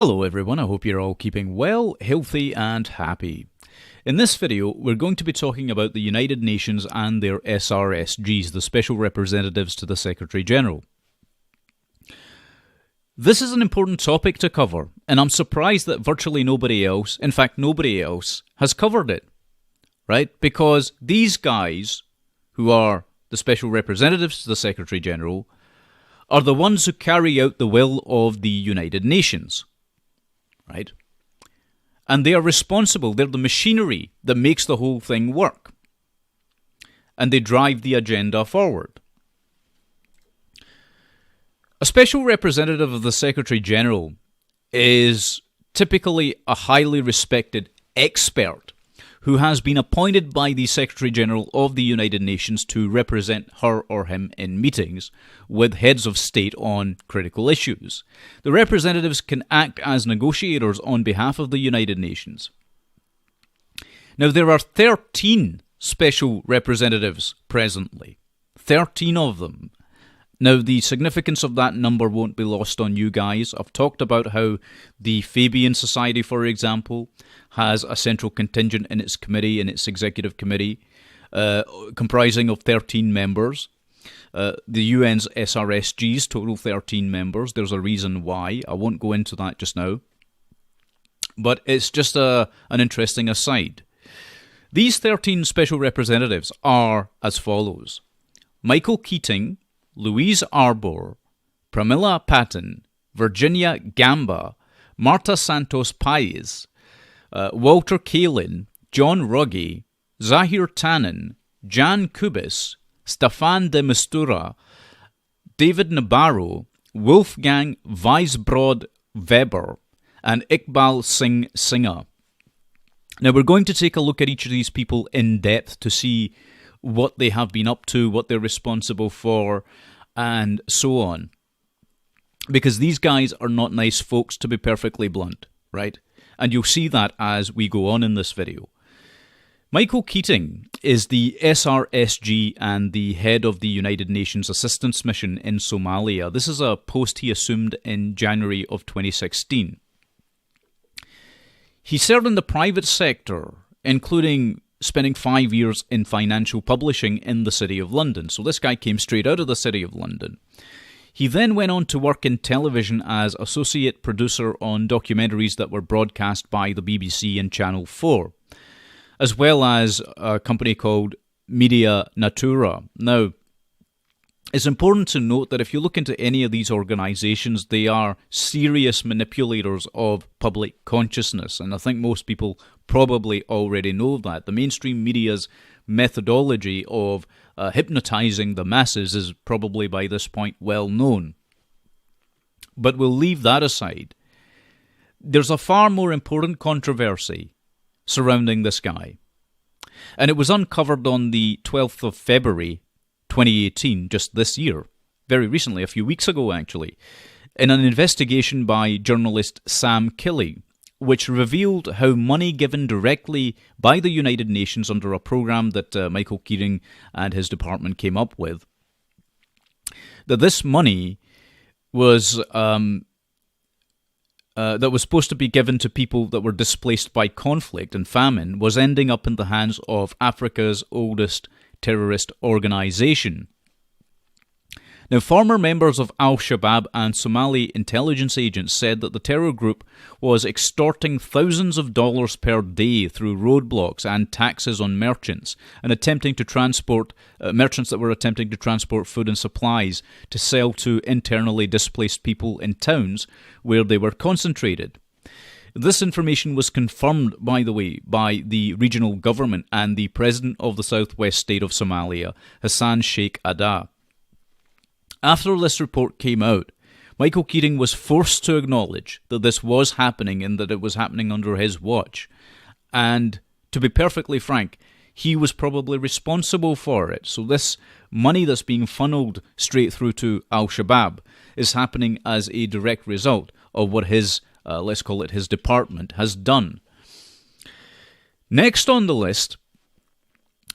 Hello everyone, I hope you're all keeping well, healthy and happy. In this video, we're going to be talking about the United Nations and their SRSGs, the Special Representatives to the Secretary-General. This is an important topic to cover, and I'm surprised that virtually nobody else, in fact nobody else, has covered it, right? Because these guys, who are the Special Representatives to the Secretary-General, are the ones who carry out the will of the United Nations. Right? And they are responsible. They're the machinery that makes the whole thing work. And they drive the agenda forward. A special representative of the Secretary-General is typically a highly respected expert who has been appointed by the Secretary-General of the United Nations to represent her or him in meetings with heads of state on critical issues. The representatives can act as negotiators on behalf of the United Nations. Now, there are 13 special representatives presently. 13 of them. Now, the significance of that number won't be lost on you guys. I've talked about how the Fabian Society, for example, has a central contingent in its committee, in its executive committee, comprising of 13 members. The UN's SRSGs total 13 members. There's a reason why. I won't go into that just now. But it's just an interesting aside. These 13 special representatives are as follows: Michael Keating, Louise Arbour, Pramila Patten, Virginia Gamba, Marta Santos Paez, Walter Kalin, John Ruggie, Zahir Tannen, Jan Kubis, Stefan de Mistura, David Nabarro, Wolfgang Weisbrod Weber, and Iqbal Singh Singha. Now we're going to take a look at each of these people in depth to see what they have been up to, what they're responsible for, and so on. Because these guys are not nice folks, to be perfectly blunt, right? And you'll see that as we go on in this video. Michael Keating is the SRSG and the head of the United Nations Assistance Mission in Somalia. This is a post he assumed in January of 2016. He served in the private sector, including spending 5 years in financial publishing in the City of London. So this guy came straight out of the City of London. He then went on to work in television as associate producer on documentaries that were broadcast by the BBC and Channel 4, as well as a company called Media Natura. Now, it's important to note that if you look into any of these organizations, they are serious manipulators of public consciousness, and I think most people probably already know that. The mainstream media's methodology of hypnotizing the masses is probably by this point well known. But we'll leave that aside. There's a far more important controversy surrounding this guy, and it was uncovered on the 12th of February 2018, just this year, very recently, a few weeks ago actually, in an investigation by journalist Sam Killie, which revealed how money given directly by the United Nations under a program that Michael Keating and his department came up with, that this money was that was supposed to be given to people that were displaced by conflict and famine, was ending up in the hands of Africa's oldest terrorist organization. Now, former members of Al-Shabaab and Somali intelligence agents said that the terror group was extorting thousands of dollars per day through roadblocks and taxes on merchants, and attempting to transport merchants that were attempting to transport food and supplies to sell to internally displaced people in towns where they were concentrated. This information was confirmed, by the way, by the regional government and the president of the southwest state of Somalia, Hassan Sheikh Adda. After this report came out, Michael Keating was forced to acknowledge that this was happening and that it was happening under his watch. And to be perfectly frank, he was probably responsible for it. So this money that's being funneled straight through to Al-Shabaab is happening as a direct result of what his let's call it his department, has done. Next on the list,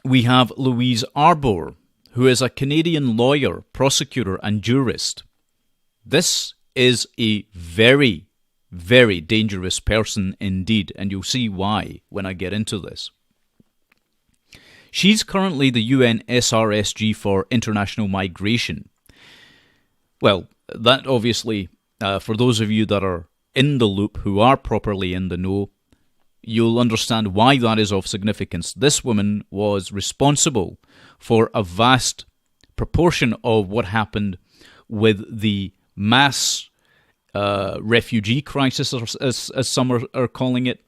we have Louise Arbour, who is a Canadian lawyer, prosecutor, and jurist. This is a very, very dangerous person indeed, and you'll see why when I get into this. She's currently the UN SRSG for international migration. Well, that obviously, for those of you that are in the loop, who are properly in the know, you'll understand why that is of significance. This woman was responsible for a vast proportion of what happened with the mass refugee crisis, as some are calling it,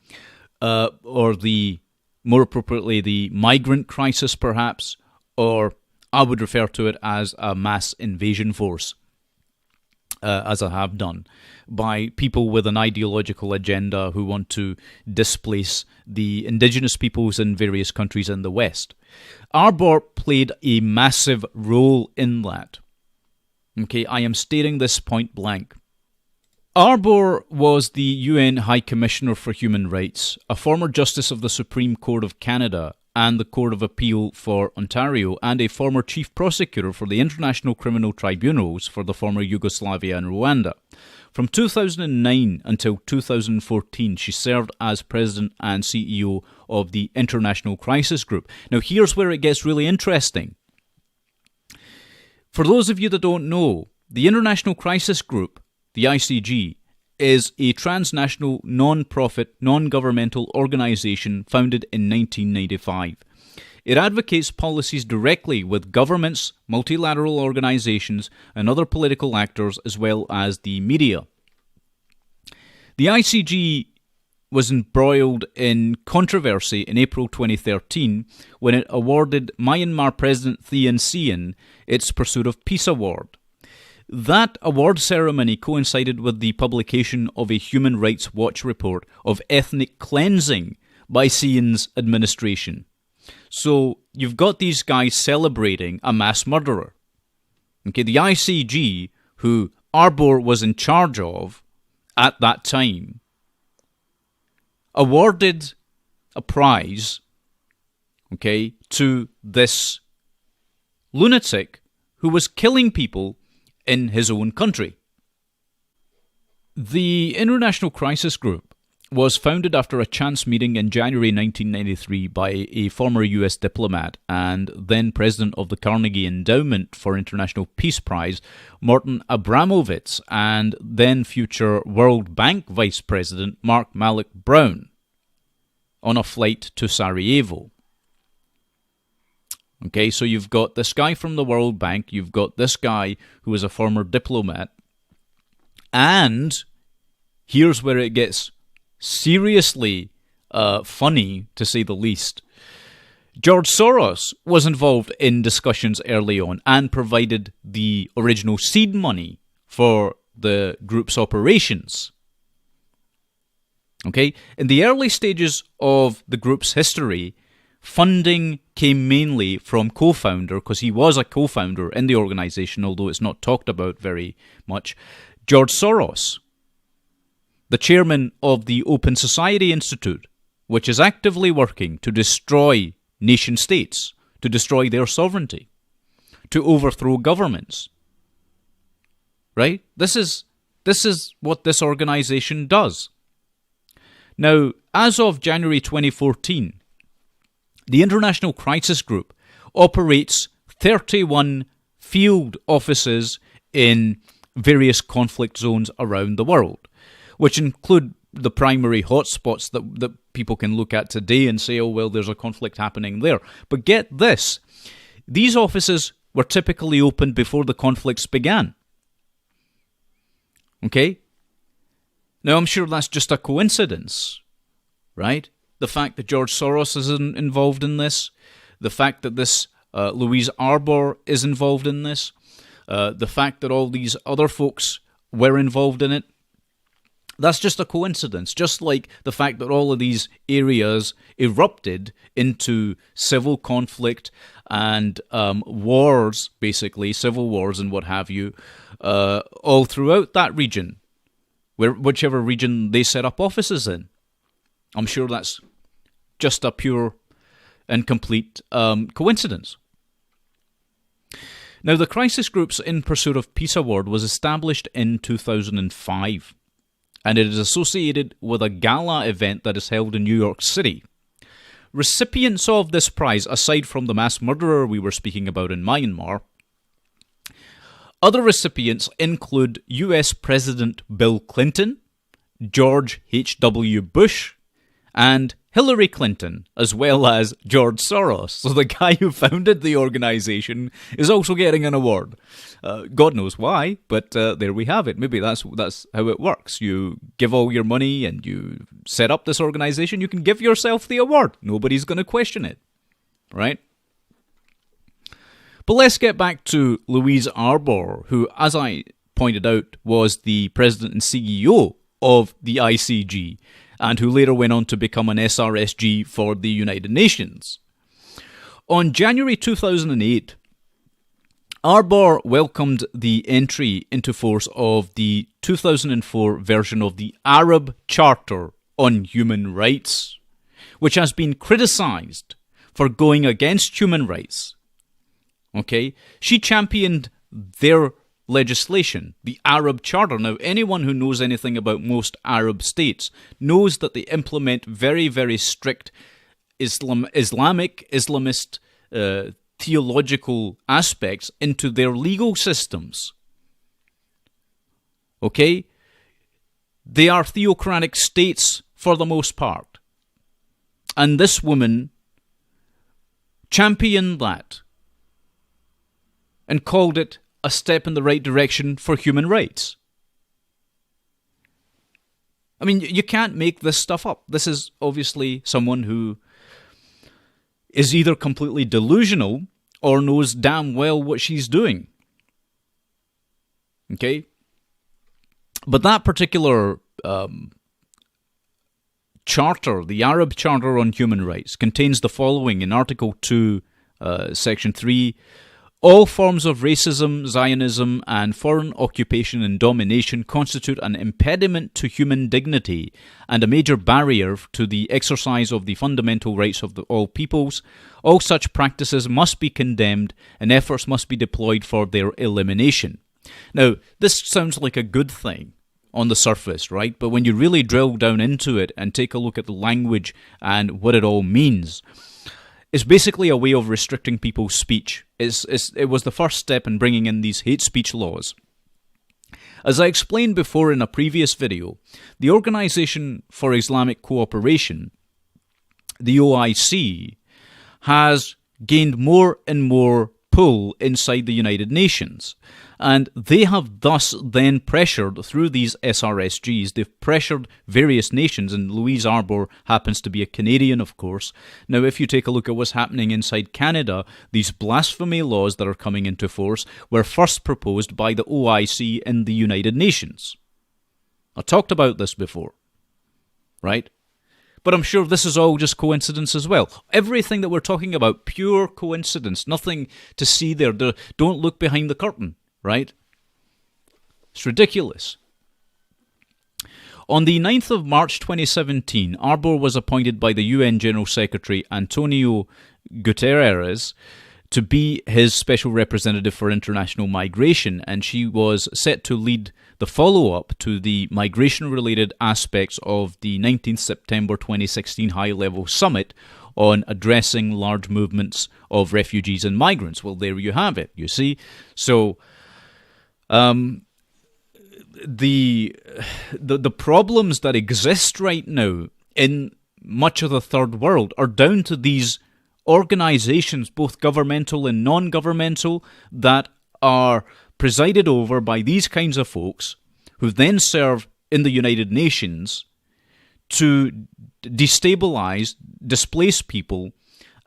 or the more appropriately the migrant crisis perhaps, or I would refer to it as a mass invasion force, as I have done, by people with an ideological agenda who want to displace the indigenous peoples in various countries in the West. Arbor played a massive role in that. Okay, I am stating this point blank. Arbor was the UN High Commissioner for Human Rights, a former Justice of the Supreme Court of Canada and the Court of Appeal for Ontario, and a former Chief Prosecutor for the International Criminal Tribunals for the former Yugoslavia and Rwanda. From 2009 until 2014, she served as President and CEO of the International Crisis Group. Now, here's where it gets really interesting. For those of you that don't know, the International Crisis Group, the ICG, is a transnational, non-profit, non-governmental organisation founded in 1995. It advocates policies directly with governments, multilateral organisations, and other political actors, as well as the media. The ICG was embroiled in controversy in April 2013 when it awarded Myanmar President Thein Sein its Pursuit of Peace Award. That award ceremony coincided with the publication of a Human Rights Watch report of ethnic cleansing by Sein's administration. So you've got these guys celebrating a mass murderer. Okay, the ICG, who Arbor was in charge of at that time, awarded a prize, okay, to this lunatic who was killing people in his own country. The International Crisis Group was founded after a chance meeting in January 1993 by a former US diplomat and then president of the Carnegie Endowment for International Peace Prize, Morton Abramovitz, and then future World Bank Vice President Mark Malloch Brown, on a flight to Sarajevo. Okay, so you've got this guy from the World Bank, you've got this guy who is a former diplomat, and here's where it gets seriously funny, to say the least. George Soros was involved in discussions early on and provided the original seed money for the group's operations. Okay, in the early stages of the group's history, funding came mainly from co-founder, because he was a co-founder in the organization, although it's not talked about very much, George Soros, the chairman of the Open Society Institute, which is actively working to destroy nation-states, to destroy their sovereignty, to overthrow governments. Right? This is what this organization does. Now, as of January 2014, the International Crisis Group operates 31 field offices in various conflict zones around the world, which include the primary hotspots that people can look at today and say, oh, well, there's a conflict happening there. But get this, these offices were typically opened before the conflicts began. Okay? Now, I'm sure that's just a coincidence, right? The fact that George Soros is involved in this, the fact that this Louise Arbor is involved in this, the fact that all these other folks were involved in it, that's just a coincidence. Just like the fact that all of these areas erupted into civil conflict and wars, basically, civil wars and what have you, all throughout that region, whichever region they set up offices in. I'm sure that's just a pure and complete coincidence. Now, the Crisis Group's In Pursuit of Peace Award was established in 2005. and it is associated with a gala event that is held in New York City. Recipients of this prize, aside from the mass murderer we were speaking about in Myanmar, other recipients include US President Bill Clinton, George H.W. Bush, and Hillary Clinton, as well as George Soros. So the guy who founded the organization is also getting an award. God knows why, but there we have it. Maybe that's how it works. You give all your money and you set up this organization, you can give yourself the award. Nobody's going to question it, right? But let's get back to Louise Arbour, who, as I pointed out, was the president and CEO of the ICG, and who later went on to become an SRSG for the United Nations. On January 2008, Arbour welcomed the entry into force of the 2004 version of the Arab Charter on Human Rights, which has been criticised for going against human rights. Okay? She championed their legislation, the Arab Charter. Now, anyone who knows anything about most Arab states knows that they implement very, very strict Islamist theological aspects into their legal systems. Okay? They are theocratic states for the most part. And this woman championed that and called it a step in the right direction for human rights. I mean, you can't make this stuff up. This is obviously someone who is either completely delusional or knows damn well what she's doing. Okay? But that particular charter, the Arab Charter on Human Rights, contains the following in Article 2, Section 3: all forms of racism, Zionism, and foreign occupation and domination constitute an impediment to human dignity and a major barrier to the exercise of the fundamental rights of all peoples. All such practices must be condemned, and efforts must be deployed for their elimination. Now, this sounds like a good thing on the surface, right? But when you really drill down into it and take a look at the language and what it all means, it's basically a way of restricting people's speech. It was the first step in bringing in these hate speech laws. As I explained before in a previous video, the Organization for Islamic Cooperation, the OIC, has gained more and more pull inside the United Nations. And they have thus then pressured, through these SRSGs, they've pressured various nations, and Louise Arbour happens to be a Canadian, of course. Now, if you take a look at what's happening inside Canada, these blasphemy laws that are coming into force were first proposed by the OIC in the United Nations. I talked about this before, right? But I'm sure this is all just coincidence as well. Everything that we're talking about, pure coincidence. Nothing to see there. Don't look behind the curtain, right? It's ridiculous. On the 9th of March 2017, Arbour was appointed by the UN General Secretary Antonio Guterres to be his special representative for international migration, and she was set to lead the follow-up to the migration-related aspects of the 19th September 2016 high-level summit on addressing large movements of refugees and migrants. Well, there you have it, you see. So, the problems that exist right now in much of the third world are down to these organizations, both governmental and non-governmental, that are presided over by these kinds of folks who then serve in the United Nations to destabilize, displace people,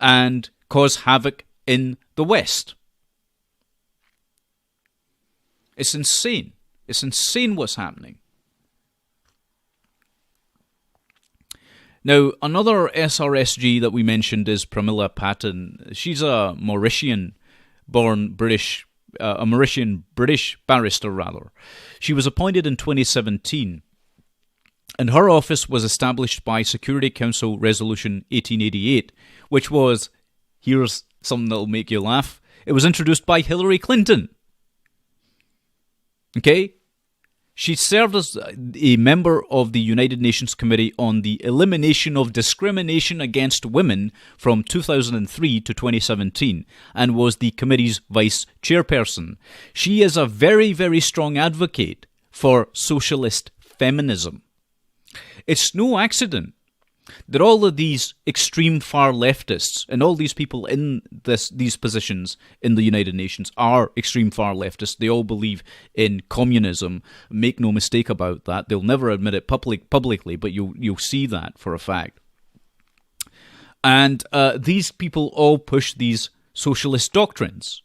and cause havoc in the West. It's insane. It's insane what's happening. Now, another SRSG that we mentioned is Pramila Patten. She's a Mauritian-born British barrister, rather. She was appointed in 2017, and her office was established by Security Council Resolution 1888, which was, here's something that'll make you laugh, it was introduced by Hillary Clinton. Okay? She served as a member of the United Nations Committee on the Elimination of Discrimination Against Women from 2003 to 2017 and was the committee's vice chairperson. She is a very, very strong advocate for socialist feminism. It's no accident that all of these extreme far leftists and all these people in these positions in the United Nations are extreme far leftists. They all believe in communism. Make no mistake about that. They'll never admit it publicly, but you'll see that for a fact. And these people all push these socialist doctrines.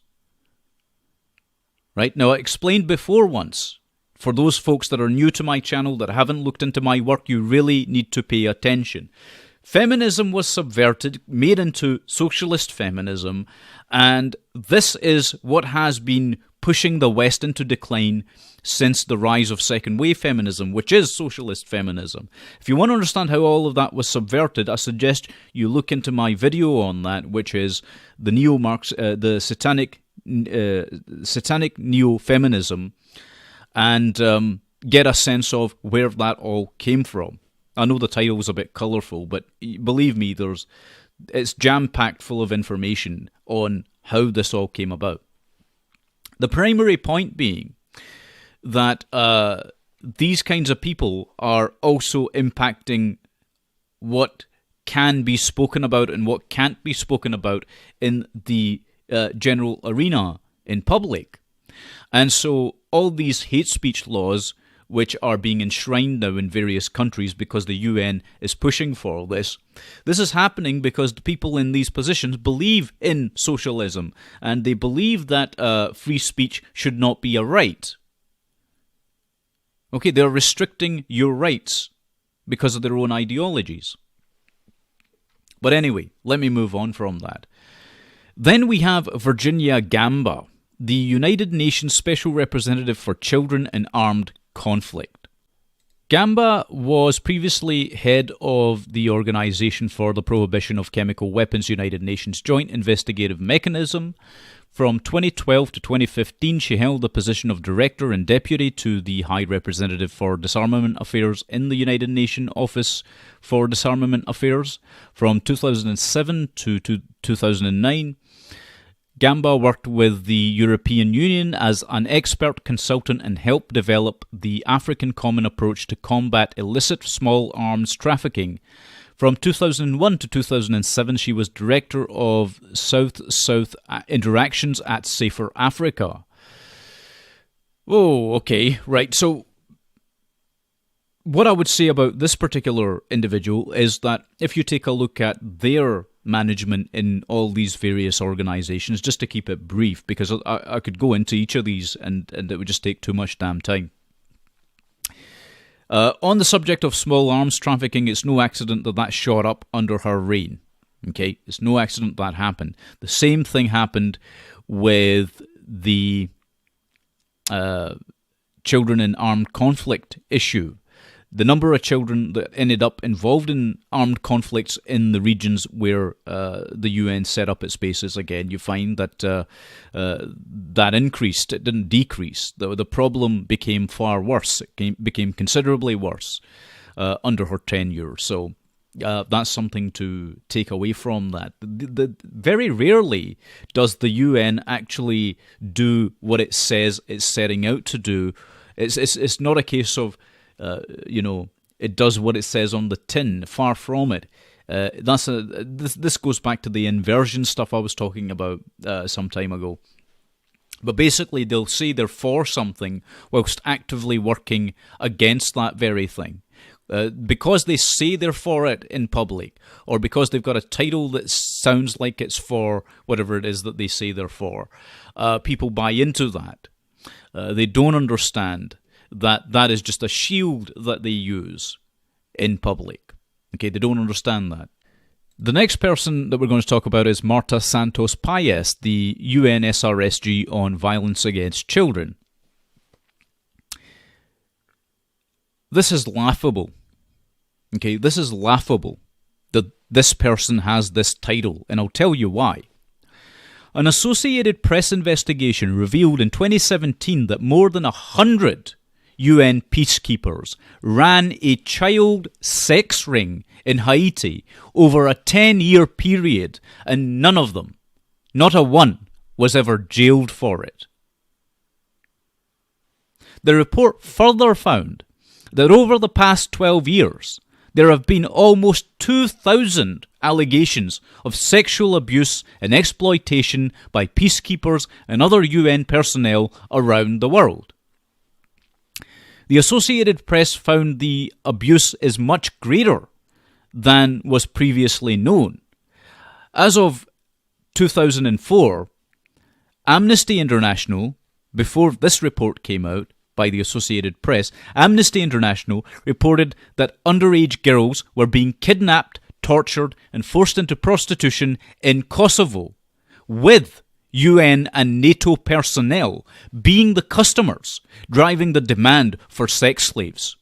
Right? Now, I explained before once, for those folks that are new to my channel, that haven't looked into my work, you really need to pay attention. Feminism was subverted, made into socialist feminism, and this is what has been pushing the West into decline since the rise of second wave feminism, which is socialist feminism. If you want to understand how all of that was subverted, I suggest you look into my video on that, which is the the satanic neo-feminism, and get a sense of where that all came from. I know the title was a bit colourful, but believe me, it's jam-packed full of information on how this all came about. The primary point being that these kinds of people are also impacting what can be spoken about and what can't be spoken about in the general arena in public. And so all these hate speech laws, which are being enshrined now in various countries because the UN is pushing for this is happening because the people in these positions believe in socialism, and they believe that free speech should not be a right. Okay, they're restricting your rights because of their own ideologies. But anyway, let me move on from that. Then we have Virginia Gamba, the United Nations Special Representative for Children in Armed Conflict. Gamba was previously head of the Organization for the Prohibition of Chemical Weapons United Nations Joint Investigative Mechanism. From 2012 to 2015, she held the position of Director and Deputy to the High Representative for Disarmament Affairs in the United Nations Office for Disarmament Affairs. From 2007 to 2009, Gamba worked with the European Union as an expert consultant and helped develop the African Common Approach to combat illicit small arms trafficking. From 2001 to 2007, she was Director of South-South Interactions at Safer Africa. Oh, okay, right. So what I would say about this particular individual is that if you take a look at their management in all these various organizations, just to keep it brief, because I could go into each of these and it would just take too much damn time. On the subject of small arms trafficking, it's no accident that shot up under her reign. Okay, it's no accident that happened. The same thing happened with the children in armed conflict issue. The number of children that ended up involved in armed conflicts in the regions where the UN set up its bases, again, you find that that increased. It didn't decrease. The problem became far worse. It became considerably worse under her tenure. So that's something to take away from that. Very rarely does the UN actually do what it says it's setting out to do. It's not a case of it does what it says on the tin. Far from it. This goes back to the inversion stuff I was talking about some time ago. But basically, they'll say they're for something whilst actively working against that very thing. Because they say they're for it in public, or because they've got a title that sounds like it's for whatever it is that they say they're for, people buy into that. They don't understand that is just a shield that they use in public. Okay, they don't understand that. The next person that we're going to talk about is Marta Santos Paes, the UN SRSG on violence against children. This is laughable. Okay, this is laughable that this person has this title, and I'll tell you why. An Associated Press investigation revealed in 2017 that more than 100 UN peacekeepers ran a child sex ring in Haiti over a 10-year period, and none of them, not a one, was ever jailed for it. The report further found that over the past 12 years, there have been almost 2,000 allegations of sexual abuse and exploitation by peacekeepers and other UN personnel around the world. The Associated Press found the abuse is much greater than was previously known. As of 2004, Amnesty International, before this report came out by the Associated Press, Amnesty International reported that underage girls were being kidnapped, tortured, and forced into prostitution in Kosovo, with UN and NATO personnel being the customers driving the demand for sex slaves.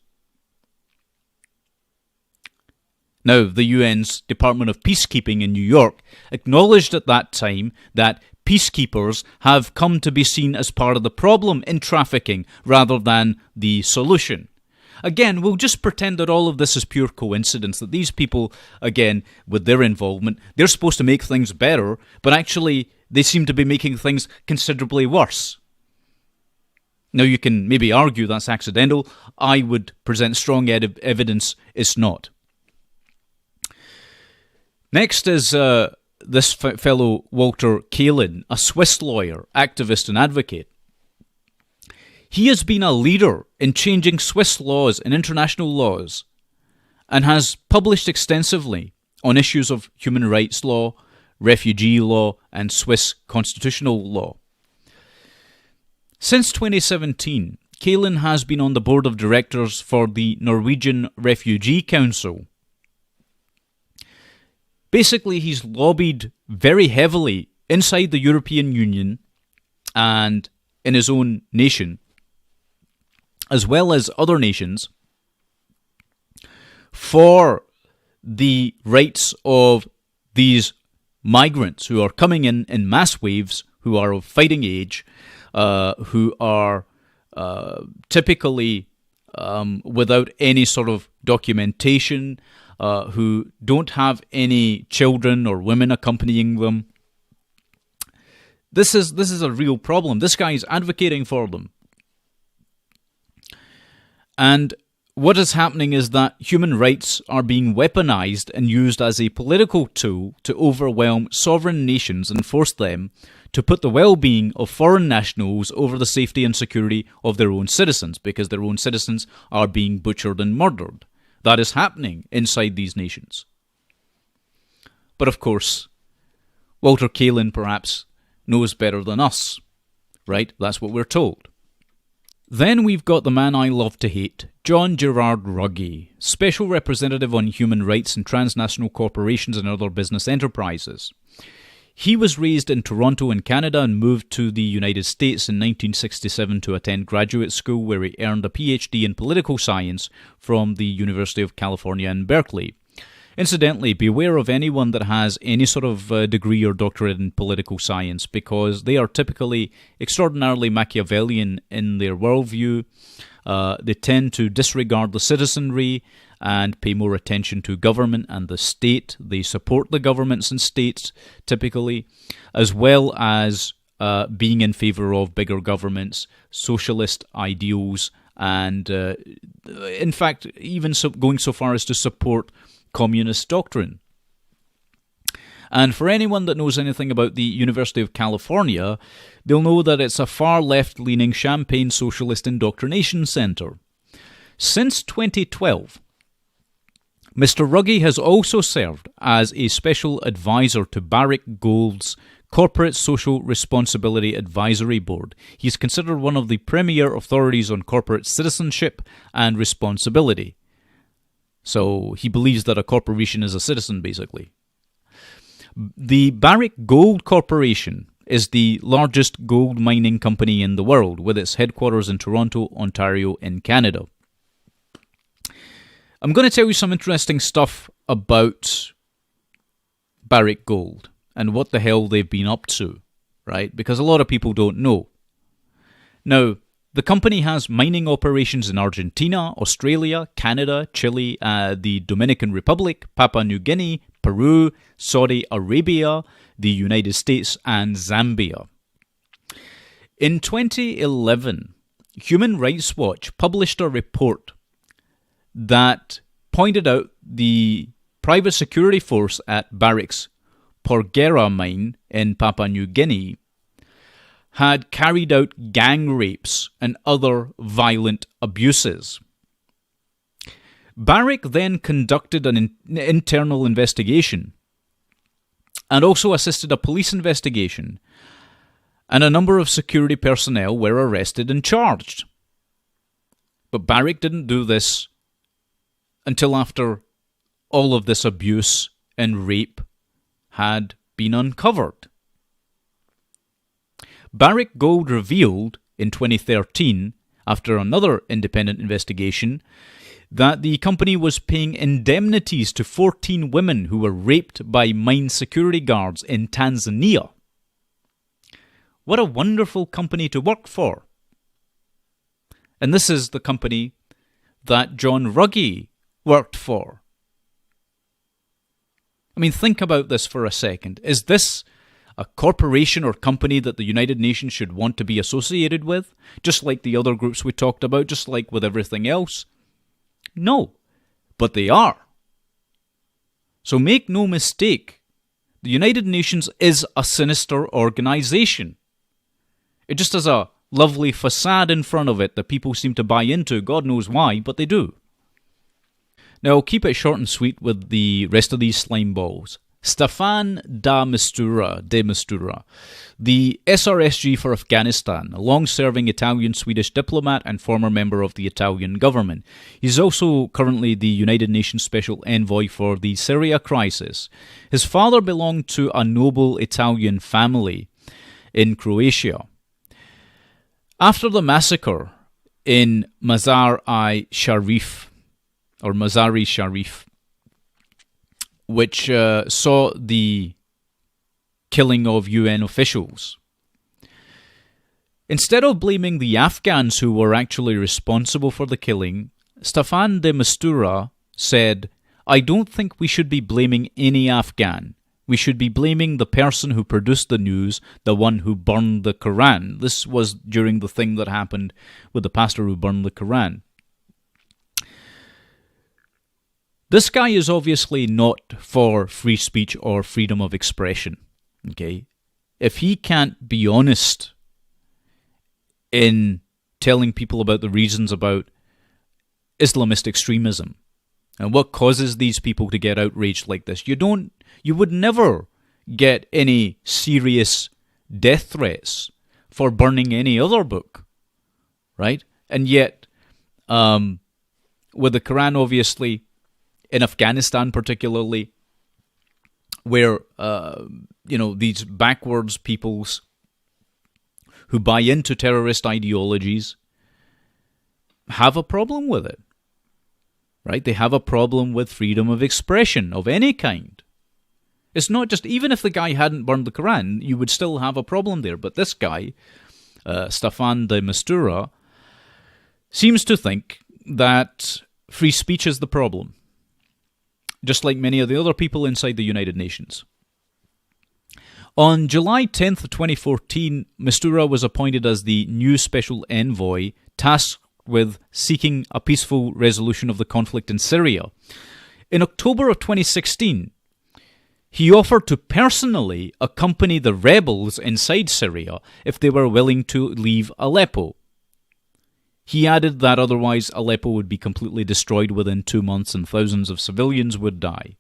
Now, the UN's Department of Peacekeeping in New York acknowledged at that time that peacekeepers have come to be seen as part of the problem in trafficking rather than the solution. Again, we'll just pretend that all of this is pure coincidence, that these people, again, with their involvement, they're supposed to make things better, but actually they seem to be making things considerably worse. Now, you can maybe argue that's accidental. I would present strong evidence it's not. Next is this fellow Walter Kalin, a Swiss lawyer, activist and advocate. He has been a leader in changing Swiss laws and international laws and has published extensively on issues of human rights law, refugee law, and Swiss constitutional law. Since 2017, Kalin has been on the board of directors for the Norwegian Refugee Council. Basically, he's lobbied very heavily inside the European Union and in his own nation, as well as other nations, for the rights of these migrants who are coming in mass waves, who are of fighting age, who are typically without any sort of documentation, who don't have any children or women accompanying them. This is a real problem. This guy is advocating for them. And what is happening is that human rights are being weaponized and used as a political tool to overwhelm sovereign nations and force them to put the well-being of foreign nationals over the safety and security of their own citizens, because their own citizens are being butchered and murdered. That is happening inside these nations. But of course, Walter Kalin perhaps knows better than us, right? That's what we're told. Then we've got the man I love to hate, John Gerard Ruggie, Special Representative on Human Rights in Transnational Corporations and Other Business Enterprises. He was raised in Toronto in Canada and moved to the United States in 1967 to attend graduate school, where he earned a PhD in political science from the University of California in Berkeley. Incidentally, beware of anyone that has any sort of degree or doctorate in political science, because they are typically extraordinarily Machiavellian in their worldview. They tend to disregard the citizenry and pay more attention to government and the state. They support the governments and states, typically, as well as being in favor of bigger governments, socialist ideals, and in fact, even going so far as to support communist doctrine. And for anyone that knows anything about the University of California, they'll know that it's a far left-leaning Champagne socialist indoctrination center. Since 2012, Mr. Ruggie has also served as a special advisor to Barrick Gold's Corporate Social Responsibility Advisory Board. He's considered one of the premier authorities on corporate citizenship and responsibility. So he believes that a corporation is a citizen, basically. The Barrick Gold Corporation is the largest gold mining company in the world, with its headquarters in Toronto, Ontario, in Canada. I'm going to tell you some interesting stuff about Barrick Gold and what the hell they've been up to, right? Because a lot of people don't know. Now, The company has mining operations in Argentina, Australia, Canada, Chile, the Dominican Republic, Papua New Guinea, Peru, Saudi Arabia, the United States, and Zambia. In 2011, Human Rights Watch published a report that pointed out the private security force at Barrick's Porgera mine in Papua New Guinea had carried out gang rapes and other violent abuses. Barrick then conducted an internal investigation and also assisted a police investigation, and a number of security personnel were arrested and charged. But Barrick didn't do this until after all of this abuse and rape had been uncovered. Barrick Gold revealed in 2013, after another independent investigation, that the company was paying indemnities to 14 women who were raped by mine security guards in Tanzania. What a wonderful company to work for. And this is the company that John Ruggie worked for. I mean, think about this for a second. Is this a corporation or company that the United Nations should want to be associated with? Just like the other groups we talked about, just like with everything else? No, but they are. So make no mistake, the United Nations is a sinister organization. It just has a lovely facade in front of it that people seem to buy into, God knows why, but they do. Now, I'll keep it short and sweet with the rest of these slime balls. Staffan de Mistura, the SRSG for Afghanistan, a long-serving Italian-Swedish diplomat and former member of the Italian government. He's also currently the United Nations Special Envoy for the Syria crisis. His father belonged to a noble Italian family in Croatia. After the massacre in Mazar-i Sharif, or Mazar-i Sharif, which saw the killing of UN officials, instead of blaming the Afghans who were actually responsible for the killing, Staffan de Mistura said, "I don't think we should be blaming any Afghan. We should be blaming the person who produced the news, the one who burned the Quran." This was during the thing that happened with the pastor who burned the Quran. This guy is obviously not for free speech or freedom of expression. Okay? If he can't be honest in telling people about the reasons about Islamist extremism and what causes these people to get outraged like this, you would never get any serious death threats for burning any other book, right? And yet, with the Quran, obviously, in Afghanistan particularly, where, these backwards peoples who buy into terrorist ideologies have a problem with it, right? They have a problem with freedom of expression of any kind. It's not just, even if the guy hadn't burned the Quran, you would still have a problem there. But this guy, Staffan de Mistura, seems to think that free speech is the problem, just like many of the other people inside the United Nations. On July 10th, 2014, Mistura was appointed as the new special envoy tasked with seeking a peaceful resolution of the conflict in Syria. In October of 2016, he offered to personally accompany the rebels inside Syria if they were willing to leave Aleppo. He added that otherwise Aleppo would be completely destroyed within 2 months and thousands of civilians would die.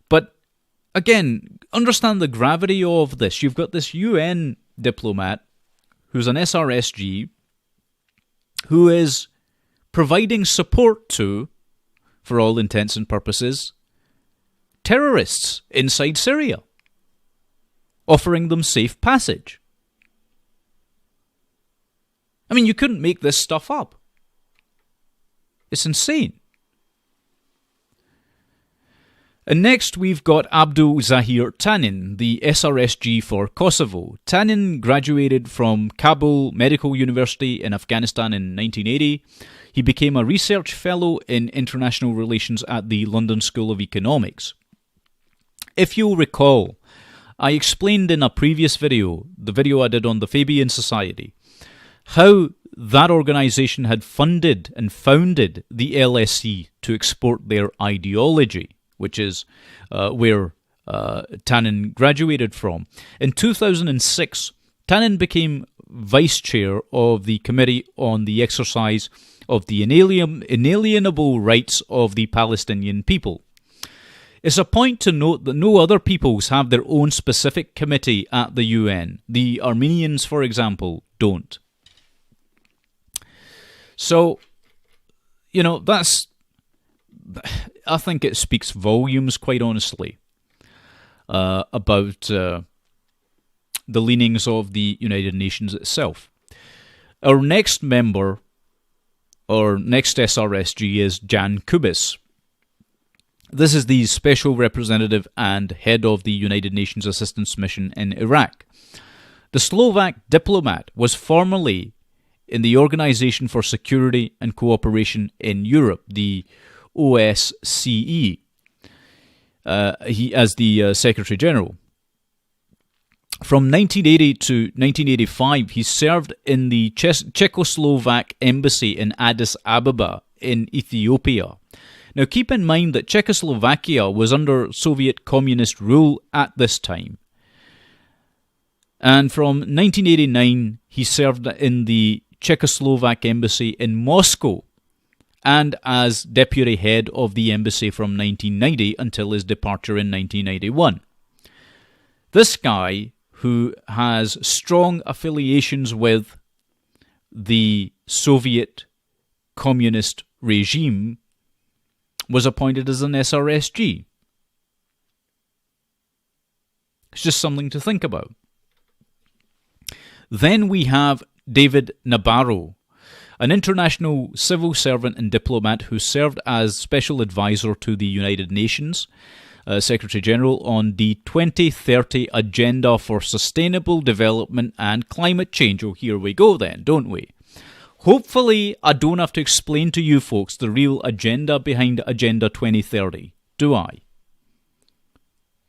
But again, understand the gravity of this. You've got this UN diplomat who's an SRSG who is providing support to, for all intents and purposes, terrorists inside Syria, offering them safe passage. I mean, you couldn't make this stuff up. It's insane. And next we've got Abdul Zahir Tanin, the SRSG for Kosovo. Tanin graduated from Kabul Medical University in Afghanistan in 1980. He became a research fellow in international relations at the London School of Economics. If you'll recall, I explained in a previous video, the video I did on the Fabian Society, how that organisation had funded and founded the LSE to export their ideology, which is where Tanin graduated from. In 2006, Tanin became vice chair of the Committee on the Exercise of the Inalienable Rights of the Palestinian People. It's a point to note that no other peoples have their own specific committee at the UN. The Armenians, for example, don't. So, I think it speaks volumes, quite honestly, about the leanings of the United Nations itself. Our next member, or next SRSG, is Jan Kubis. This is the Special Representative and Head of the United Nations Assistance Mission in Iraq. The Slovak diplomat was formerly in the Organization for Security and Cooperation in Europe, the OSCE, as the Secretary General. From 1980 to 1985, he served in the Czechoslovak embassy in Addis Ababa in Ethiopia. Now keep in mind that Czechoslovakia was under Soviet communist rule at this time. And from 1989, he served in the Czechoslovak embassy in Moscow and as deputy head of the embassy from 1990 until his departure in 1991. This guy, who has strong affiliations with the Soviet communist regime, was appointed as an SRSG. It's just something to think about. Then we have David Nabarro, an international civil servant and diplomat who served as Special Advisor to the United Nations Secretary General on the 2030 Agenda for Sustainable Development and Climate Change. Oh, here we go then, don't we? Hopefully, I don't have to explain to you folks the real agenda behind Agenda 2030, do I?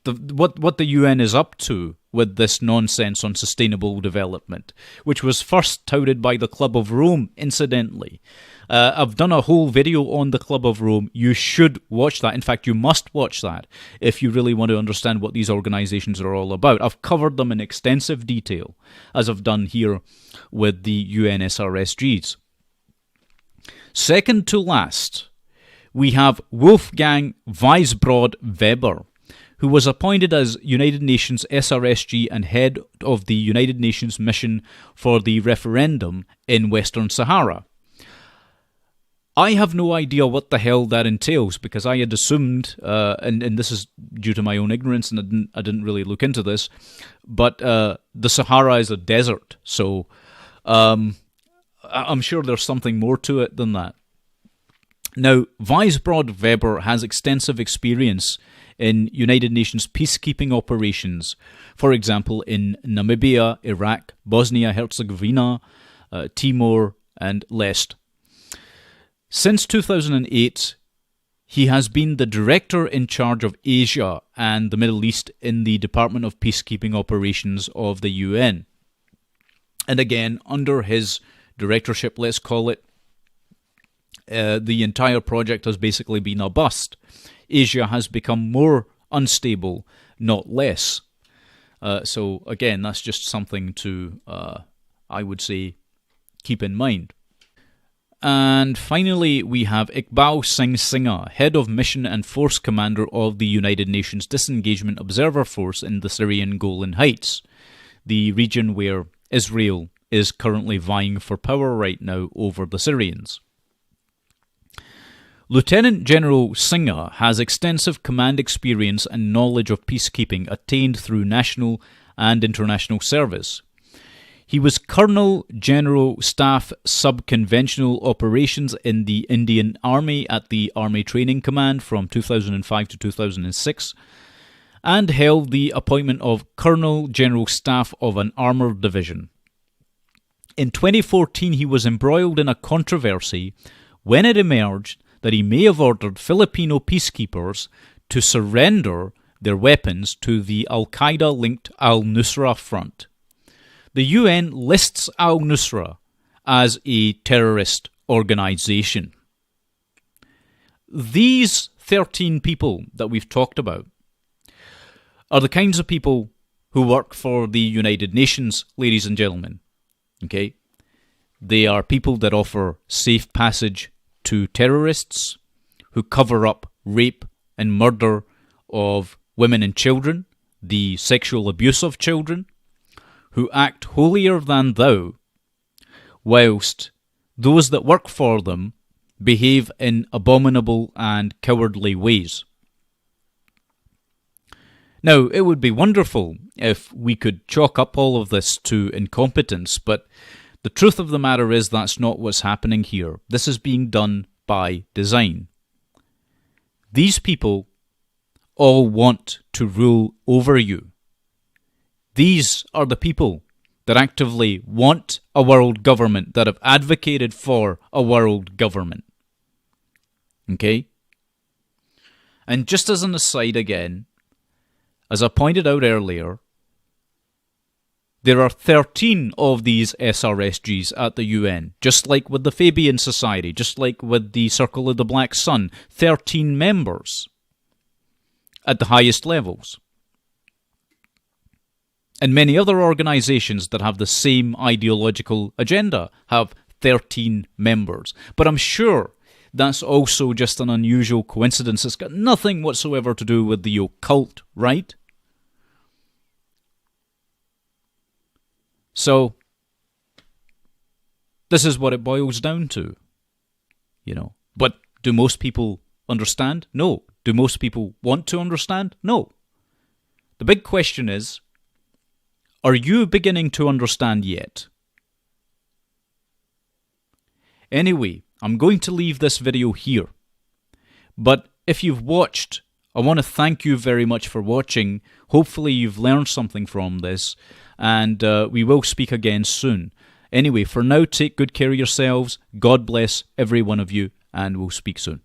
What the UN is up to with this nonsense on sustainable development, which was first touted by the Club of Rome, incidentally. I've done a whole video on the Club of Rome. You should watch that. In fact, you must watch that if you really want to understand what these organizations are all about. I've covered them in extensive detail, as I've done here with the UNSRSGs. Second to last, we have Wolfgang Weisbrod Weber, who was appointed as United Nations SRSG and head of the United Nations mission for the referendum in Western Sahara. I have no idea what the hell that entails, because I had assumed, and this is due to my own ignorance, and I didn't really look into this, but the Sahara is a desert, so I'm sure there's something more to it than that. Now, Weisbrod Weber has extensive experience in United Nations peacekeeping operations, for example, in Namibia, Iraq, Bosnia-Herzegovina, Timor, and Leste. Since 2008, he has been the director in charge of Asia and the Middle East in the Department of Peacekeeping Operations of the UN. And again, under his directorship, let's call it, the entire project has basically been a bust. Asia has become more unstable, not less. So again, that's just something to, I would say, keep in mind. And finally, we have Iqbal Singh Singha, Head of Mission and Force Commander of the United Nations Disengagement Observer Force in the Syrian Golan Heights, the region where Israel is currently vying for power right now over the Syrians. Lieutenant General Singha has extensive command experience and knowledge of peacekeeping attained through national and international service. He was Colonel General Staff Sub-Conventional Operations in the Indian Army at the Army Training Command from 2005 to 2006, and held the appointment of Colonel General Staff of an Armoured Division. In 2014, he was embroiled in a controversy when it emerged that he may have ordered Filipino peacekeepers to surrender their weapons to the Al-Qaeda-linked Al-Nusra Front. The UN lists Al-Nusra as a terrorist organization. These 13 people that we've talked about are the kinds of people who work for the United Nations, ladies and gentlemen. Okay? They are people that offer safe passage to terrorists, who cover up rape and murder of women and children, the sexual abuse of children, who act holier than thou, whilst those that work for them behave in abominable and cowardly ways. Now, it would be wonderful if we could chalk up all of this to incompetence, but the truth of the matter is that's not what's happening here. This is being done by design. These people all want to rule over you. These are the people that actively want a world government, that have advocated for a world government. Okay? And just as an aside again, as I pointed out earlier, there are 13 of these SRSGs at the UN, just like with the Fabian Society, just like with the Circle of the Black Sun, 13 members at the highest levels. And many other organizations that have the same ideological agenda have 13 members. But I'm sure that's also just an unusual coincidence. It's got nothing whatsoever to do with the occult, right? So, this is what it boils down to, But do most people understand? No. Do most people want to understand? No. The big question is, are you beginning to understand yet? Anyway, I'm going to leave this video here. But if you've watched, I want to thank you very much for watching. Hopefully you've learned something from this, and we will speak again soon. Anyway, for now, take good care of yourselves. God bless every one of you, and we'll speak soon.